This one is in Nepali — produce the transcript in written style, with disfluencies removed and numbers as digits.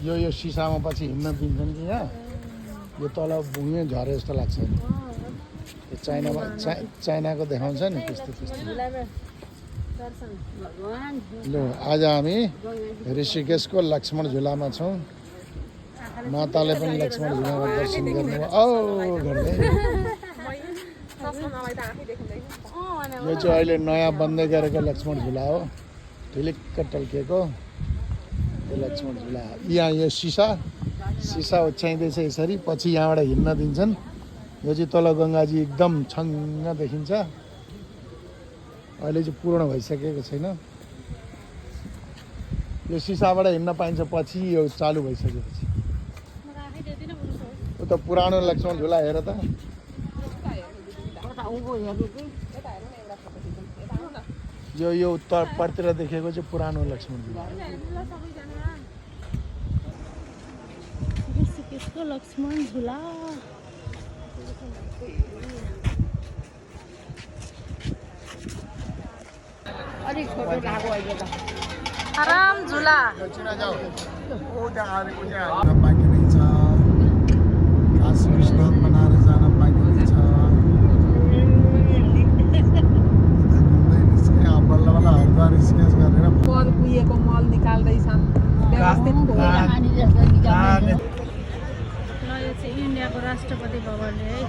यो सिसामा पछि हिँड्न दिन्छन् कि यहाँ यो तल भुइँ झरे जस्तो लाग्छ यो चाइनाको देखाउँछ नि त्यस्तो ल आज हामी ऋषिकेशको लक्ष्मण झुलामा छौँ माताले पनि लक्ष्मण झुलामा दर्शन गर्नुभयो गर्दै यो चाहिँ अहिले नयाँ बन्दै गरेको लक्ष्मण झुला हो ढिलिक्क टल्किएको यो लक्ष्मण झुला यहाँ यो सिसा ओछ्याइँदैछ यसरी पछि यहाँबाट हिँड्न दिन्छन् यो चाहिँ तल गङ्गाजी एकदम छङ्ग देखिन्छ अहिले चाहिँ पूर्ण भइसकेको छैन यो सिसाबाट हिँड्न पाइन्छ पछि यो चालु भइसकेपछि उता पुरानो लक्ष्मण झुला हेर त यो उत्तरतिर देखेको चाहिँ पुरानो लक्ष्मण झुला ऋषिकेशको लक्ष्मण झुला आराम झुला काशी विश्वनाथ बनाएर जान पाइने छ बल्ल बल्ल हरिद्वार ऋषिकेश गरेर पद कुहिएको मल निकाल्दैछन् व्यवस्थित ल यो चाहिँ इन्डियाको राष्ट्रपति भवनले है